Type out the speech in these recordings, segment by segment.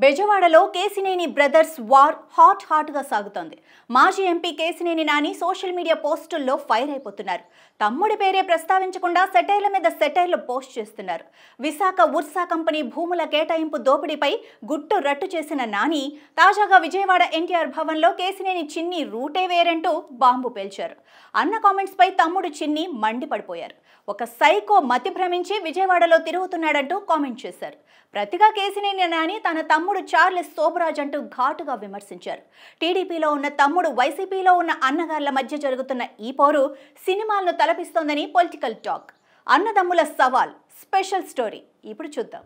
బెజవాడలో Kesineni brothers war hot గా సాగుతోంది. మాజీ MP Kesineni Nani social media పోస్టుల్లో ఫైర్ అయిపోతున్నారు. తమ్ముడి పేరే ప్రస్తావించకుండా సెటైర్ల మీద సెటైర్లు పోస్ట్ చేస్తున్నారు. విశాఖ ఉర్సా కంపెనీ భూముల కేటాయింపు దోపిడీపై గుట్టు రట్టు చేసిన నాని తాజాగా విజయవాడ ఎన్టీఆర్ భవన్లో కేసినేని చిన్ని రూటే వేరంటూ బాంబు పేల్చారు. అన్న కామెంట్స్ పై తమ్ముడు చిన్ని మండిపడిపోయారు. ఒక సైకో మతి భ్రమించి విజయవాడలో తిరుగుతున్నాడంటూ కామెంట్ చేశారు. ప్రతిగా కేసినేని నాని తన తమ్ముడు చార్లెస్ సోబరాజ్ అంటూ ఘాటుగా విమర్శించారు. టీడీపీలో ఉన్న తమ్ముడు వైసీపీలో ఉన్న అన్నగార్ల మధ్య జరుగుతున్న ఈ పోరు సినిమాలను తలపిస్తోందని పొలిటికల్ టాక్. అన్నదమ్ముల సవాల్ స్పెషల్ స్టోరీ ఇప్పుడు చూద్దాం.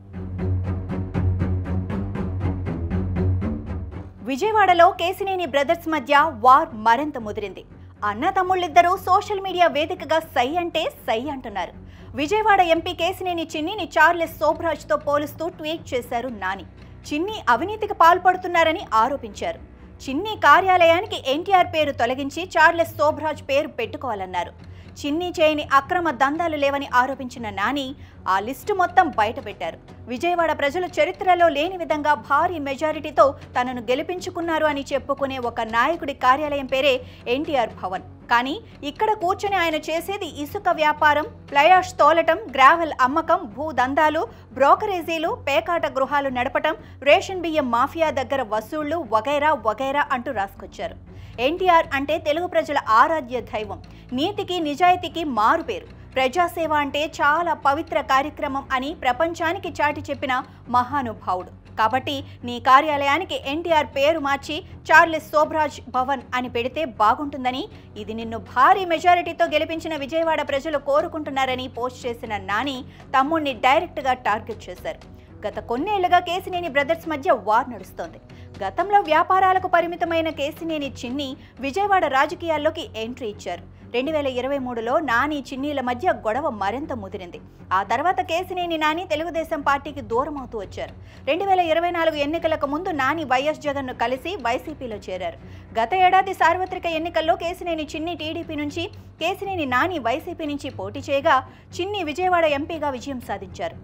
విజయవాడలో కేసినేని బ్రదర్స్ మధ్య వార్ మరింత ముదిరింది. అన్న తమ్ముళ్ళిద్దరూ సోషల్ మీడియా వేదికగా సై అంటే సై అంటున్నారు. విజయవాడ ఎంపీ కేసినేని చిన్నిని చార్లెస్ సోబరాజ్తో పోలుస్తూ ట్వీట్ చేశారు నాని. చిన్ని అవినీతికి పాల్పడుతున్నారని ఆరోపించారు. చిన్ని కార్యాలయానికి ఎన్టీఆర్ పేరు తొలగించి చార్లెస్ సోబరాజ్ పేరు పెట్టుకోవాలన్నారు. చిన్ని చేయని అక్రమ దందాలు లేవని ఆరోపించిన నాని ఆ లిస్టు మొత్తం బయటపెట్టారు. విజయవాడ ప్రజలు చరిత్రలో లేని విధంగా భారీ మెజారిటీతో తనను గెలిపించుకున్నారు అని చెప్పుకునే ఒక నాయకుడి కార్యాలయం పేరే ఎన్టీఆర్ భవన్. కానీ ఇక్కడ కూర్చొని ఆయన చేసేది ఇసుక వ్యాపారం, ప్లయాష్ తోలటం, గ్రావెల్ అమ్మకం, భూదందాలు, బ్రోకరేజీలు, పేకాట గృహాలు నడపటం, రేషన్ బియ్యం మాఫియా దగ్గర వసూళ్లు వగైరా వగైరా అంటూ రాసుకొచ్చారు. ఎన్టీఆర్ అంటే తెలుగు ప్రజల ఆరాధ్య దైవం, నీతికి నిజాయితీకి మారుపేరు. ప్రజాసేవ అంటే చాలా పవిత్ర కార్యక్రమం అని ప్రపంచానికి చాటి చెప్పిన మహానుభావుడు. కాబట్టి నీ కార్యాలయానికి ఎన్టీఆర్ పేరు మార్చి చార్లెస్ సోబరాజ్ భవన్ అని పెడితే బాగుంటుందని, ఇది నిన్ను భారీ మెజారిటీతో గెలిపించిన విజయవాడ ప్రజలు కోరుకుంటున్నారని పోస్ట్ చేసిన నాని తమ్ముడిని డైరెక్ట్గా టార్గెట్ చేశారు. గత కొన్నేళ్లుగా కేసినేని బ్రదర్స్ మధ్య వార్ నడుస్తోంది. గతంలో వ్యాపారాలకు పరిమితమైన కేసినేని చిన్ని విజయవాడ రాజకీయాల్లోకి ఎంట్రీ ఇచ్చారు. 2023లో నాని చిన్నీల మధ్య గొడవ మరింత ముదిరింది. ఆ తర్వాత కేసినేని నాని తెలుగుదేశం పార్టీకి దూరమవుతూ వచ్చారు. 2024 ఎన్నికలకు ముందు నాని వైఎస్ జగన్ను కలిసి వైసీపీలో చేరారు. గత ఏడాది సార్వత్రిక ఎన్నికల్లో కేసినేని చిన్ని టీడీపీ నుంచి, కేసినేని నాని వైసీపీ నుంచి పోటీ చేయగా చిన్ని విజయవాడ ఎంపీగా విజయం సాధించారు.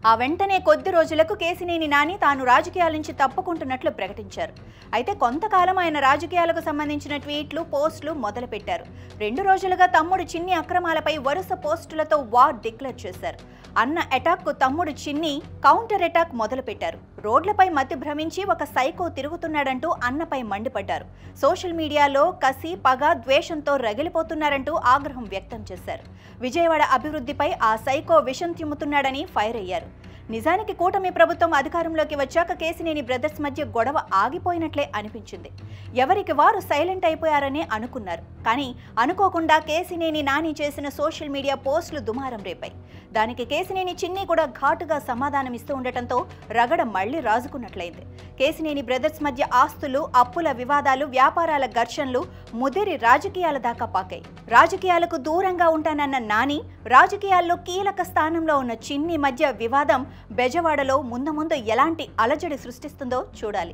ఆ వెంటనే కొద్ది రోజులకు కేసినేని నాని తాను రాజకీయాల నుంచి తప్పుకుంటున్నట్లు ప్రకటించారు. అయితే కొంతకాలం ఆయన రాజకీయాలకు సంబంధించిన ట్వీట్లు, పోస్టులు మొదలుపెట్టారు. 2 రోజులుగా తమ్ముడు చిన్ని అక్రమాలపై వరుస పోస్టులతో వార్ డిక్లేర్ చేశారు. అన్న అటాక్కు తమ్ముడు చిన్ని కౌంటర్ అటాక్ మొదలుపెట్టారు. రోడ్లపై మతి భ్రమించి ఒక సైకో తిరుగుతున్నాడంటూ అన్నపై మండిపడ్డారు. సోషల్ మీడియాలో కసి, పగ, ద్వేషంతో రగిలిపోతున్నారంటూ ఆగ్రహం వ్యక్తం చేశారు. విజయవాడ అభివృద్ధిపై ఆ సైకో విషం తిమ్ముతున్నాడని ఫైర్ అయ్యారు. నిజానికి కూటమి ప్రభుత్వం అధికారంలోకి వచ్చాక కేసినేని బ్రదర్స్ మధ్య గొడవ ఆగిపోయినట్లే అనిపించింది. ఎవరికి వారు సైలెంట్ అయిపోయారనే అనుకున్నారు. కానీ అనుకోకుండా కేసినేని నాని చేసిన సోషల్ మీడియా పోస్టులు దుమారం రేపాయి. దానికి కేసినేని చిన్ని కూడా ఘాటుగా సమాధానం ఇస్తూ ఉండటంతో రగడ మళ్లీ రాజుకున్నట్లయింది. కేసినేని బ్రదర్స్ మధ్య ఆస్తులు, అప్పుల వివాదాలు, వ్యాపారాల ఘర్షణలు ముదిరి రాజకీయాల దాకా పాకాయి. రాజకీయాలకు దూరంగా ఉంటానన్న నాని, రాజకీయాల్లో కీలక స్థానంలో ఉన్న చిన్ని మధ్య వివాదం బెజవాడలో ముందు ఎలాంటి అలజడి సృష్టిస్తుందో చూడాలి.